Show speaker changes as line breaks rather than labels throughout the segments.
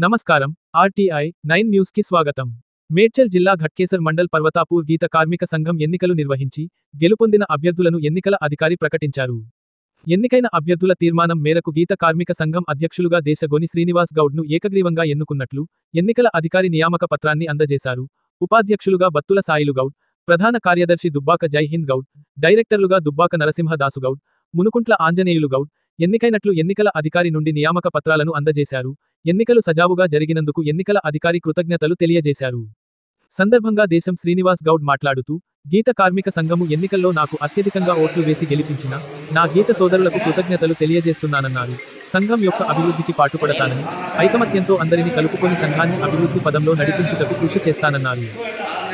నమస్కారం. RTI 9 news కి స్వాగతం. మేడ్చల్ జిల్లా ఘట్కేసర్ మండల్ పర్వతాపూర్ గీత కార్మిక సంఘం ఎన్నికలు నిర్వహించి గెలుపొందిన అభ్యర్థులను ఎన్నికల అధికారి ప్రకటించారు. ఎన్నికైన అభ్యర్థుల తీర్మానం మేరకు గీత కార్మిక సంఘం అధ్యక్షులుగా దేశగోని శ్రీనివాస్ గౌడ్ను ఏకగ్రీవంగా ఎన్నుకున్నట్లు ఎన్నికల అధికారి నియామక పత్రాన్ని అందజేశారు. ఉపాధ్యక్షులుగా బత్తుల సాయిలు గౌడ్, ప్రధాన కార్యదర్శి దుబ్బాక జైహింద్ గౌడ్, డైరెక్టర్లుగా దుబ్బాక నరసింహ దాసు గౌడ్, మునుకుంట్ల ఆంజనేయులు గౌడ్ ఎన్నికైనట్లు ఎన్నికల అధికారి నుండి నియామక పత్రాలను అందజేశారు. ఎన్నికలు సజావుగా జరిగినందుకు ఎన్నికల అధికారి కృతజ్ఞతలు తెలియజేశారు. సందర్భంగా దేశం శ్రీనివాస్ గౌడ్ మాట్లాడుతూ, గీత కార్మిక సంఘము ఎన్నికల్లో నాకు అత్యధికంగా ఓట్లు వేసి గెలిపించిన నా గీత సోదరులకు కృతజ్ఞతలు తెలియజేస్తున్నానన్నారు. సంఘం యొక్క అభివృద్ధికి పాటుపడతానని, ఐకమత్యంతో అందరిని కలుపుకొని సంఘాన్ని అభివృద్ధి పదంలో నడిపించుటకు కృషి చేస్తానన్నారు.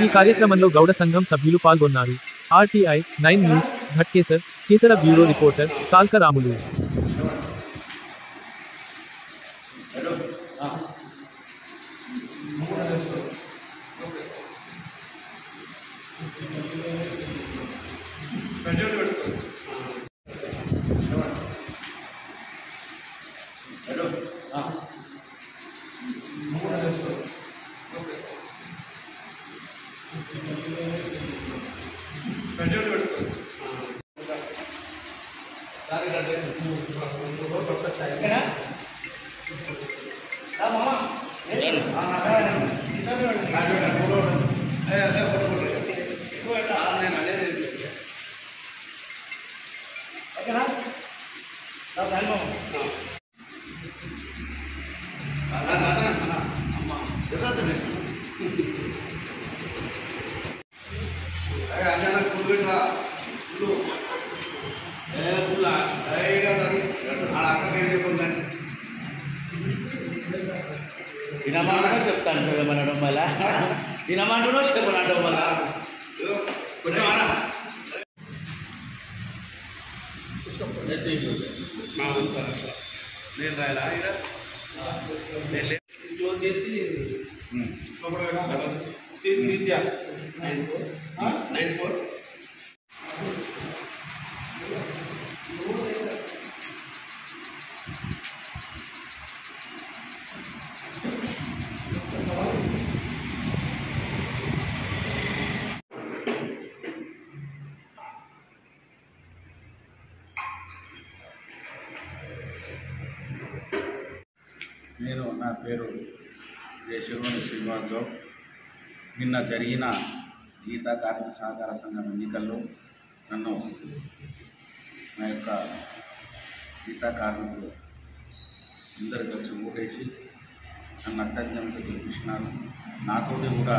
ఈ కార్యక్రమంలో గౌడ సంఘం సభ్యులు పాల్గొన్నారు. RTI 9 news Ghatkesar Keesara bureau reporter తాల్క రాములు.
తినమాటో చెప్తాను చెప్పమనడం వల్ల తినమాటో చెప్పనడం వల్ల నేను రాయాలా చేసి విద్య 94
నేను నా పేరు దేశగోని శ్రీనివాస్ గౌడ్. నిన్న జరిగిన గీతా కార్మిక సహకార సంఘం ఎన్నికల్లో నన్ను నా యొక్క గీతా కార్మికులు అందరు కలిసి ఓటేసి నన్ను అత్యధికంగా గెలిపించినారు. నాతోటి కూడా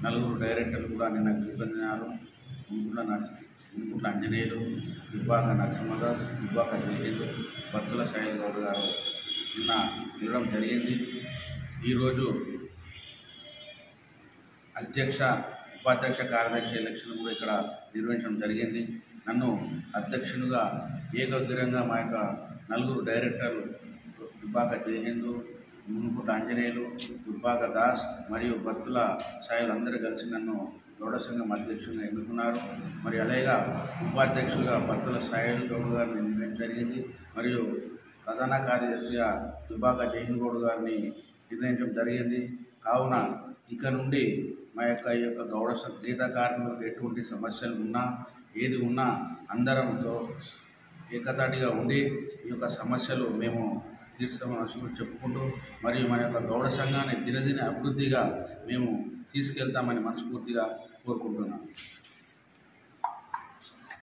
4 డైరెక్టర్లు కూడా నిన్న గెలుపొందినారు. మునుకుంట్ల ఆంజనేయులు, దుబ్బాక నరసింహదాస్, దుబ్బాక జైహింద్, బత్తుల సాయిలు గౌడ్ గారు నిన్న గెలవడం జరిగింది. ఈరోజు అధ్యక్ష, ఉపాధ్యక్ష, కార్యదర్శి ఎలక్షన్ కూడా ఇక్కడ నిర్వహించడం జరిగింది. నన్ను అధ్యక్షునిగా ఏకగ్రీవంగా మా యొక్క 4 డైరెక్టర్లు దుబ్బాక జైహింద్, మునుకుంట్ల ఆంజనేయులు, దుబ్బాక దాస్ మరియు బత్తుల సాయిలు అందరూ కలిసి నన్ను గౌడ సంఘం అధ్యక్షునిగా ఎన్నుకున్నారు. మరి అలాగే ఉపాధ్యక్షులుగా బత్తుల సాయిలు గౌడ్ గారిని ఎన్నుకోవడం జరిగింది. మరియు ప్రధాన కార్యదర్శిగా దుబ్బాక జైహింద్ గౌడ్ గారిని నిర్ణయించడం జరిగింది. కావున ఇక నుండి మా యొక్క ఈ యొక్క గౌడ గీత కార్మికులకు ఎటువంటి సమస్యలు ఉన్నా, ఏది ఉన్నా అందరంతో ఏకతాటిగా ఉండి ఈ యొక్క సమస్యలు మేము తీర్చమని చెప్పుకుంటూ, మరియు మన యొక్క గౌడ సంఘాన్ని దినదిన అభివృద్ధిగా మేము తీసుకెళ్తామని మనస్ఫూర్తిగా కోరుకుంటున్నాను.